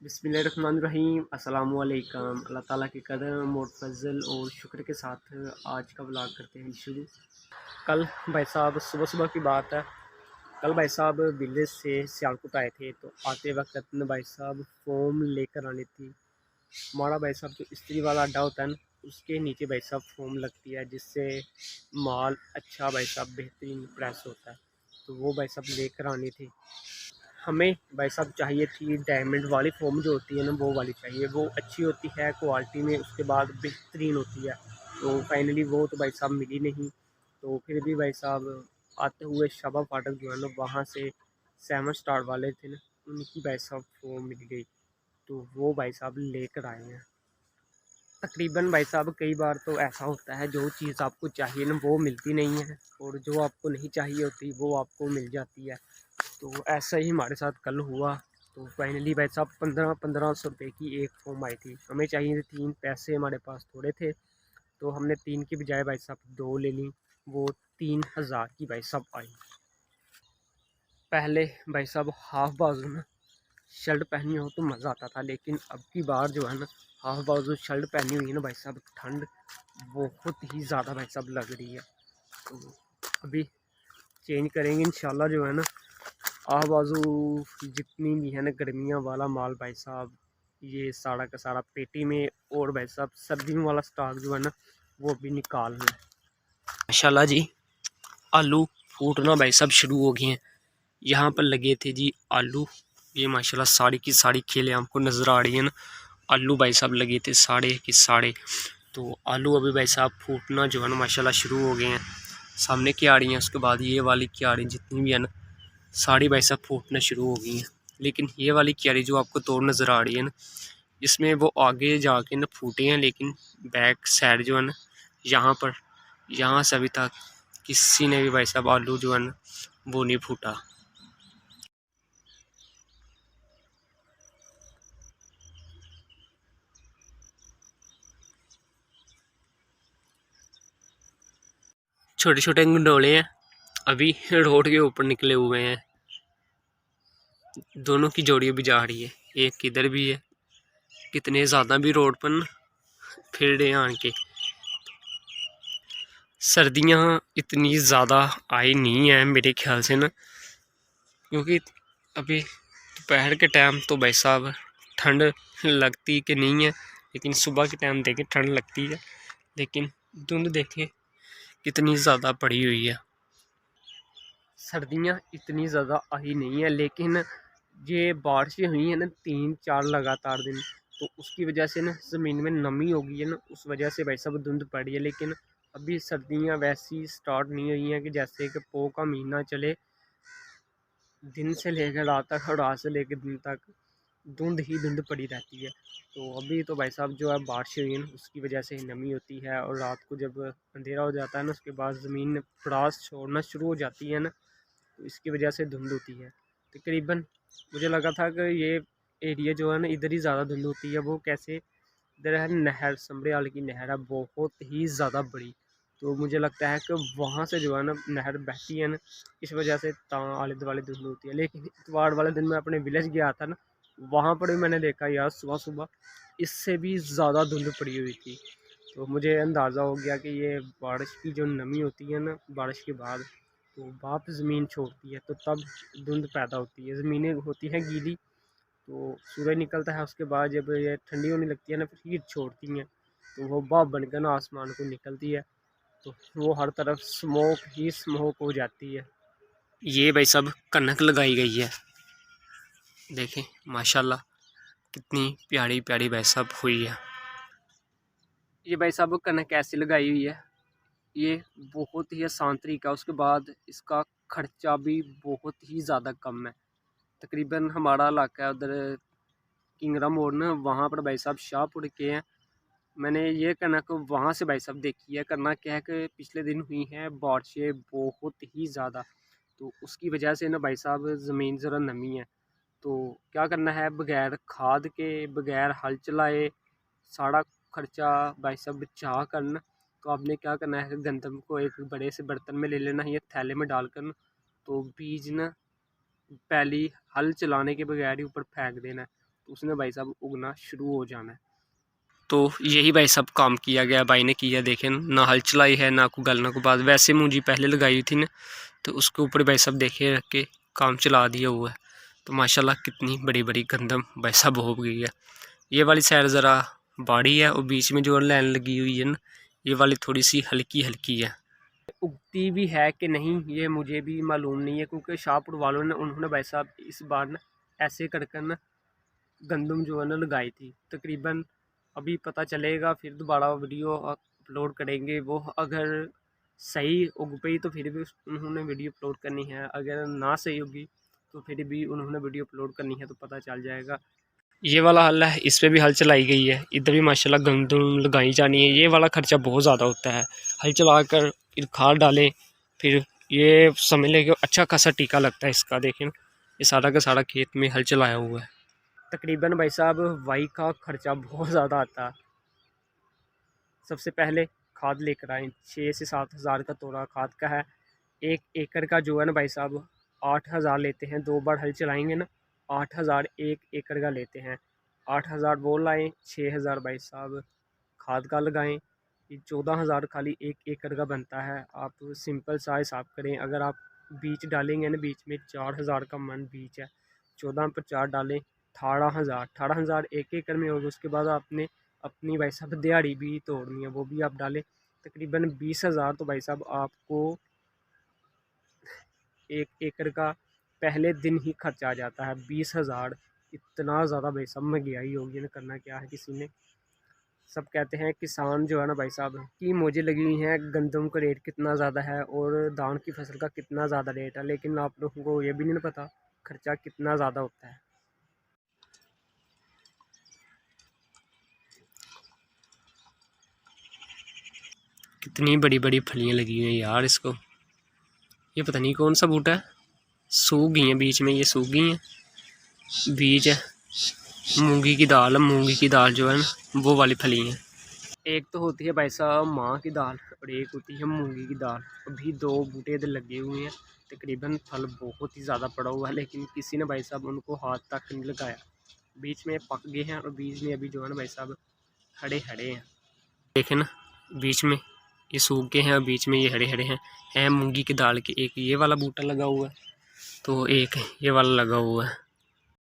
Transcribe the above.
बिस्मिल्लाहिर्रहमानिर्रहीम अस्सलामुअलैकुम। अल्लाह ताला के करम और फजल और शुक्र के साथ आज का व्लॉग करते हैं शुरू। कल भाई साहब सुबह सुबह की बात है। कल भाई साहब विलेज से सियालकोट आए थे, तो आते वक्त न भाई साहब फोम लेकर आनी थी। हमारा भाई साहब जो इस्त्री वाला अड्डा होता है ना, उसके नीचे भाई साहब फोम लगती है, जिससे माल अच्छा भाई साहब बेहतरीन प्रेस होता है। तो वो भाई साहब लेकर आनी थी हमें। भाई साहब चाहिए थी डायमंड वाली फोम जो होती है ना, वो वाली चाहिए। वो अच्छी होती है क्वालिटी में, उसके बाद बेहतरीन होती है। तो फाइनली वो तो भाई साहब मिली नहीं। तो फिर भी भाई साहब आते हुए शाबा फाटक जो है ना, वहाँ से 7 स्टार वाले थे ना, उनकी भाई साहब फोम मिल गई। तो वो भाई साहब लेकर आए हैं। तकरीबन भाई साहब कई बार तो ऐसा होता है, जो चीज़ आपको चाहिए ना वो मिलती नहीं है, और जो आपको नहीं चाहिए होती वो आपको मिल जाती है। तो ऐसा ही हमारे साथ कल हुआ। तो फाइनली भाई साहब 1500 रुपये की एक फ़ॉर्म आई थी। हमें चाहिए थे 3, पैसे हमारे पास थोड़े थे, तो हमने 3 की बजाय भाई साहब 2 ले ली। वो 3000 की भाई साहब आई। पहले भाई साहब हाफ बाजू में शर्ट पहनी हो तो मज़ा आता था, लेकिन अब की बार जो है ना, हाफ बाजू शर्ट पहनी हुई है ना भाई साहब, ठंड बहुत ही ज़्यादा भाई साहब लग रही है। तो अभी चेंज करेंगे इंशाल्लाह जो है ना। हाफ बाजू जितनी भी है ना गर्मियाँ वाला माल भाई साहब, ये सारा का सारा पेटी में, और भाई साहब सर्दियों वाला स्टॉक जो है ना, वो भी निकालना है माशाल्लाह जी। आलू फूटना भाई साहब शुरू हो गए हैं। यहाँ पर लगे थे जी आलू, ये माशाल्लाह साड़ी की साड़ी खेले हमको नज़र आ रही है ना। आलू भाई साहब लगे थे साढ़े की साढ़े। तो आलू अभी भाई साहब फूटना जो है ना माशाल्लाह शुरू हो गए हैं। सामने की आ रही हैं, उसके बाद ये वाली की आ रही जितनी भी है ना, साड़ी भाई साहब फूटना शुरू हो गई हैं। लेकिन ये वाली क्यारी जो आपको तोड़ नज़र आ रही है ना, इसमें वो आगे जाके ना फूटे हैं, लेकिन बैक साइड जो है ना, यहाँ पर, यहाँ से अभी तक किसी ने भी भाई साहब आलू जो है ना वो नहीं फूटा। छोटे छोटे गंडोले हैं, अभी रोड के ऊपर निकले हुए हैं। दोनों की जोड़ी भी जा रही है, एक किधर भी है। कितने ज़्यादा भी रोड पर फिर रहे हैं आके। सर्दियाँ इतनी ज़्यादा आई नहीं है मेरे ख्याल से ना, क्योंकि अभी दोपहर के टाइम तो भाई साहब ठंड लगती कि नहीं है, लेकिन सुबह के टाइम देखें ठंड लगती है। लेकिन धुंध देखें कितनी ज़्यादा पड़ी हुई है। सर्दियाँ इतनी ज़्यादा आई नहीं है, लेकिन ये बारिशें हुई हैं ना 3-4 लगातार दिन, तो उसकी वजह से ना ज़मीन में नमी हो गई है ना, उस वजह से भाई साहब धुंध पड़ी है। लेकिन अभी सर्दियाँ वैसी स्टार्ट नहीं हुई हैं कि जैसे कि पो का महीना चले, दिन से लेकर रात तक और रात से लेकर दिन तक धुंध ही धुंध पड़ी रहती है। तो अभी तो भाई साहब जो है बारिश हुई है ना, उसकी वजह से ही नमी होती है, और रात को जब अंधेरा हो जाता है ना, उसके बाद ज़मीन पड़ास छोड़ना शुरू हो जाती है ना, तो इसकी वजह से धुंध होती है। तकरीबन मुझे लगा था कि ये एरिया जो है ना, इधर ही ज़्यादा धुंध होती है। वो कैसे, इधर है नहर, समड़ियाल की नहर है, बहुत ही ज़्यादा बड़ी। तो मुझे लगता है कि वहाँ से जो है ना नहर बहती है ना, इस वजह से आले दुआले धुंध होती है। लेकिन इतवार वाले दिन मैं अपने विलेज गया था ना, वहाँ पर भी मैंने देखा यार सुबह सुबह इससे भी ज़्यादा धुंध पड़ी हुई थी। तो मुझे अंदाज़ा हो गया कि ये बारिश की जो नमी होती है ना, बारिश के बाद तो भाप ज़मीन छोड़ती है, तो तब धुंध पैदा होती है। ज़मीनें होती हैं गीली, तो सूरज निकलता है, उसके बाद जब ये ठंडी होने लगती है ना, फिर हीट छोड़ती हैं, तो वो भाप बनकर ना आसमान को निकलती है, तो वो हर तरफ स्मोक ही स्मोक हो जाती है। ये भाई सब कनक लगाई गई है, देखें माशाल्लाह कितनी प्यारी प्यारी भाई साहब हुई है। ये भाई साहब कनक ऐसी लगाई हुई है, ये बहुत ही आसान तरीका। उसके बाद इसका खर्चा भी बहुत ही ज़्यादा कम है। तकरीबन हमारा इलाका है उधर किंगरा मोड़ ना, वहाँ पर भाई साहब शाहपुर के हैं। मैंने ये कनक वहाँ से भाई साहब देखी है। करना क्या है कि पिछले दिन हुई हैं बारिशें बहुत ही ज़्यादा, तो उसकी वजह से ना भाई साहब ज़मीन ज़रा नमी है। तो क्या करना है, बगैर खाद के, बगैर हल चलाए, सारा खर्चा भाई साहब बचा करना। तो आपने क्या करना है, गंदम को एक बड़े से बर्तन में ले लेना है, या थैले में डालकर ना, तो बीज ना पहली हल चलाने के बगैर ही ऊपर फेंक देना है। तो उसने भाई साहब उगना शुरू हो जाना है। तो यही भाई साहब काम किया गया, भाई ने किया। देखें ना हल चलाई है, ना को गलना को बाद। वैसे मूंजी पहले लगाई हुई थी ना, तो उसके ऊपर भाई साहब देखे रख के काम चला दिया हुआ है। तो माशाल्लाह कितनी बड़ी बड़ी गंदम भाई साहब हो गई है। ये वाली साइड ज़रा बाड़ी है और बीच में जो लाइन लगी हुई है ना, ये वाली थोड़ी सी हल्की हल्की है। उगती भी है कि नहीं ये मुझे भी मालूम नहीं है, क्योंकि शाहपुर वालों ने उन्होंने भाई साहब इस बार ना ऐसे कर कर ना गंदम जो है ना लगाई थी। तकरीबन अभी पता चलेगा, फिर दोबारा वीडियो अपलोड करेंगे। वो अगर सही उग गई तो फिर भी उन्होंने वीडियो अपलोड करनी है, अगर ना सही होगी तो फिर भी उन्होंने वीडियो अपलोड करनी है, तो पता चल जाएगा। ये वाला हल है, इस पर भी हल चलाई गई है। इधर भी माशाल्लाह गंदम लगाई जानी है। ये वाला खर्चा बहुत ज़्यादा होता है, हल चला कर फिर खाद डालें, फिर ये समझ लें कि अच्छा खासा टीका लगता है इसका। देखें ये सारा का सारा खेत में हल चलाया हुआ है। तकरीबन भाई साहब वाई का खर्चा बहुत ज़्यादा आता है। सबसे पहले खाद लेकर आए, 6 से 7 हज़ार का तोड़ा खाद का है। 1 एकड़ का जो है ना भाई साहब 8,000 लेते हैं। 2 बार हल चलाएंगे ना, 8,000 1 एकड़ का लेते हैं। 8,000 वो लाएँ, 6,000 भाई साहब खाद का लगाएं। ये 14,000 खाली 1 एकड़ का बनता है। आप सिंपल सा हिसाब करें, अगर आप बीज डालेंगे ना, बीच में 4,000 का मन बीज है, 14 पर 4 डालें, 18,000 1 एकड़ में होगा। उसके बाद आपने अपनी भाई साहब दिहाड़ी भी तोड़नी है, वो भी आप डालें। तकरीबन 20,000 तो भाई साहब आपको 1 एकड़ का पहले दिन ही खर्चा आ जाता है। 20,000 इतना ज़्यादा भाई साहब महंगाई होगी ना, करना क्या है किसी ने। सब कहते हैं किसान जो है ना भाई साहब की मौजें लगी हुई हैं, गंदम का रेट कितना ज़्यादा है और धान की फसल का कितना ज़्यादा रेट है, लेकिन आप लोगों को ये भी नहीं पता खर्चा कितना ज़्यादा होता है। कितनी बड़ी बड़ी फलियां लगी हुई हैं यार इसको। ये पता नहीं कौन सा बूटा है, सूख गई हैं बीच में, ये सूख गई हैं। बीज है मूंगी की दाल, मूंगी की दाल जो है ना वो वाली फली है। एक तो होती है भाई साहब माँ की दाल और एक होती है मूंगी की दाल। अभी 2 बूटे इधर लगे हुए हैं, तकरीबन फल बहुत ही ज़्यादा पड़ा हुआ है, लेकिन किसी ने भाई साहब उनको हाथ तक नहीं लगाया। बीच में पक गए हैं और बीच में अभी जो है ना भाई साहब हरे हरे हैं। देखें ना बीच में ये सूख गए हैं और बीच में ये हरे हरे हैं मूंगी की दाल के। एक ये वाला बूटा लगा हुआ है, तो एक ये वाला लगा हुआ है।